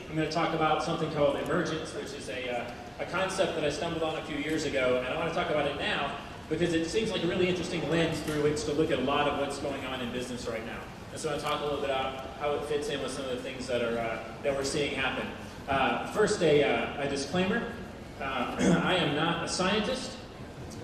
I'm going to talk about something called Emergence, which is a concept that I stumbled on a few years ago, and I want to talk about it now because it seems like a really interesting lens through which to look at a lot of what's going on in business right now. And so I'll talk a little bit about how it fits in with some of the things that we're seeing happen. First, a disclaimer. I am not a scientist,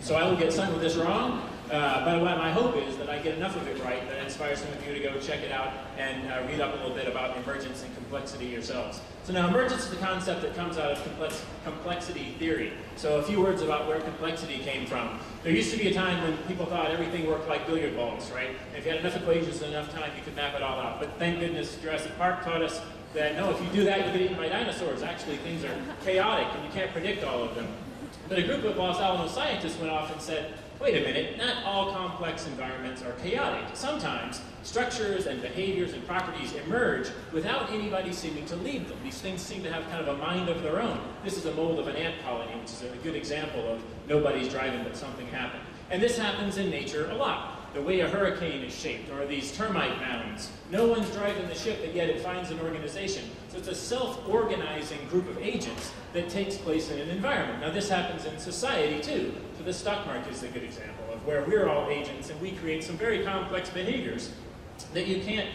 so I will get some of this wrong. But my hope is that I get enough of it right that it inspires some of you to go check it out and read up a little bit about emergence and complexity yourselves. So now, emergence is the concept that comes out of complexity theory. So a few words about where complexity came from. There used to be a time when people thought everything worked like billiard balls, right? And if you had enough equations and enough time, you could map it all out. But thank goodness Jurassic Park taught us that no, if you do that, you get eaten by dinosaurs. Actually, things are chaotic and you can't predict all of them. But a group of Los Alamos scientists went off and said, wait a minute, not all complex environments are chaotic. Sometimes structures and behaviors and properties emerge without anybody seeming to lead them. These things seem to have kind of a mind of their own. This is a mold of an ant colony, which is a good example of nobody's driving but something happened. And this happens in nature a lot. The way a hurricane is shaped, or these termite mounds. No one's driving the ship, but yet it finds an organization. So it's a self-organizing group of agents that takes place in an environment. Now this happens in society too. So the stock market is a good example of where we're all agents and we create some very complex behaviors that you can't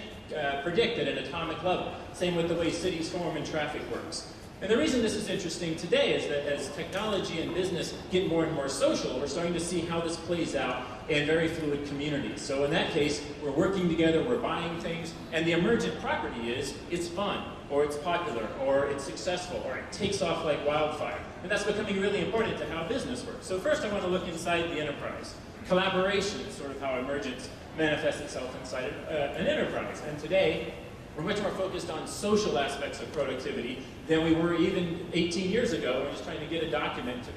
predict at an atomic level. Same with the way cities form and traffic works. And the reason this is interesting today is that as technology and business get more and more social, we're starting to see how this plays out in very fluid communities. So in that case, we're working together, we're buying things, and the emergent property is it's fun, or it's popular, or it's successful, or it takes off like wildfire. And that's becoming really important to how business works. So first I want to look inside the enterprise. Collaboration is sort of how emergence manifests itself inside an enterprise. And today, we're much more focused on social aspects of productivity than we were even 18 years ago. We're just trying to get a document to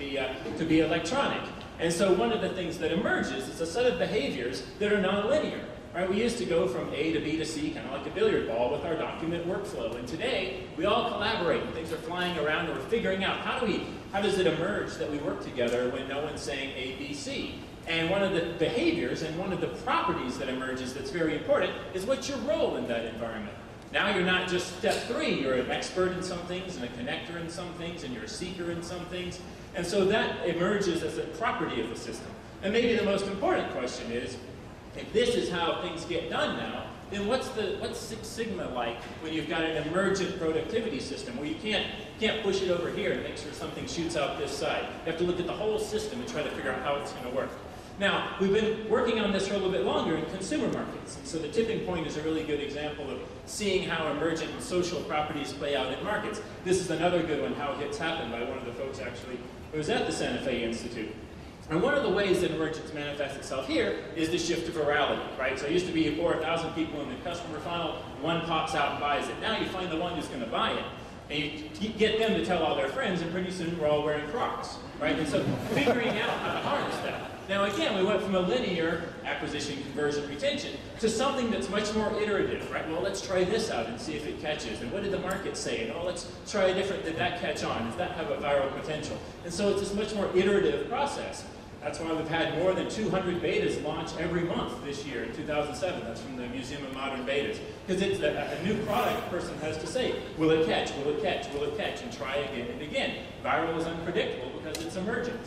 be electronic. And so one of the things that emerges is a set of behaviors that are nonlinear. Right? We used to go from A to B to C, kind of like a billiard ball with our document workflow. And today, we all collaborate. Things are flying around and we're figuring out how does it emerge that we work together when no one's saying A, B, C? And one of the behaviors and one of the properties that emerges that's very important is what's your role in that environment. Now you're not just step 3, you're an expert in some things and a connector in some things and you're a seeker in some things. And so that emerges as a property of the system. And maybe the most important question is, if this is how things get done now, then what's Six Sigma like when you've got an emergent productivity system where you can't push it over here and make sure something shoots out this side. You have to look at the whole system and try to figure out how it's going to work. Now, we've been working on this for a little bit longer in consumer markets. And so the tipping point is a really good example of seeing how emergent and social properties play out in markets. This is another good one, How Hits Happen, by one of the folks actually who was at the Santa Fe Institute. And one of the ways that emergence manifests itself here is the shift to virality, right? So it used to be 4,000 people in the customer funnel, one pops out and buys it. Now you find the one who's going to buy it, and you get them to tell all their friends, and pretty soon we're all wearing Crocs, right? And so figuring out how to harness that. Now again, we went from a linear acquisition, conversion, retention to something that's much more iterative, right? Well, let's try this out and see if it catches. And what did the market say? And oh, let's try a different, did that catch on? Does that have a viral potential? And so it's this much more iterative process. That's why we've had more than 200 betas launch every month this year in 2007. That's from the Museum of Modern Betas. Because it's a new product a person has to say, will it catch, will it catch, will it catch, and try again and again. Viral is unpredictable because it's emergent.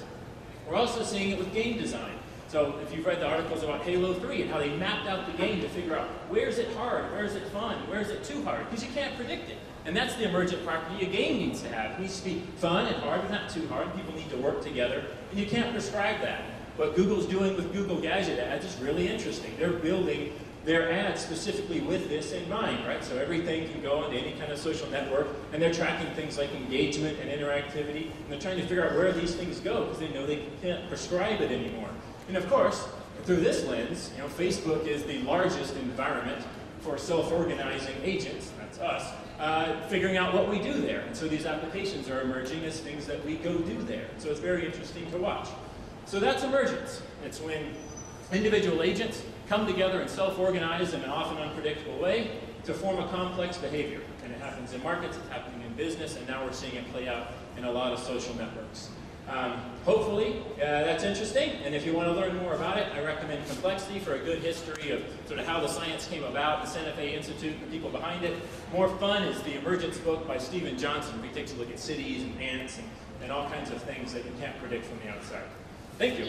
We're also seeing it with game design. So if you've read the articles about Halo 3 and how they mapped out the game to figure out where's it hard, where's it fun, where's it too hard, because you can't predict it. And that's the emergent property a game needs to have. It needs to be fun and hard, but not too hard. People need to work together, and you can't prescribe that. What Google's doing with Google Gadget ads is really interesting. They're building their ads specifically with this in mind, right? So everything can go into any kind of social network, and they're tracking things like engagement and interactivity, and they're trying to figure out where these things go because they know they can't prescribe it anymore. And of course, through this lens, you know, Facebook is the largest environment for self-organizing agents, that's us, figuring out what we do there. And so these applications are emerging as things that we go do there. So it's very interesting to watch. So that's emergence. It's when individual agents come together and self-organize in an often unpredictable way to form a complex behavior. And it happens in markets, it's happening in business, and now we're seeing it play out in a lot of social networks. Hopefully that's interesting, and if you want to learn more about it, I recommend Complexity for a good history of sort of how the science came about, the Santa Fe Institute, the people behind it. More fun is the Emergence book by Stephen Johnson, where he takes a look at cities and ants and all kinds of things that you can't predict from the outside. Thank you.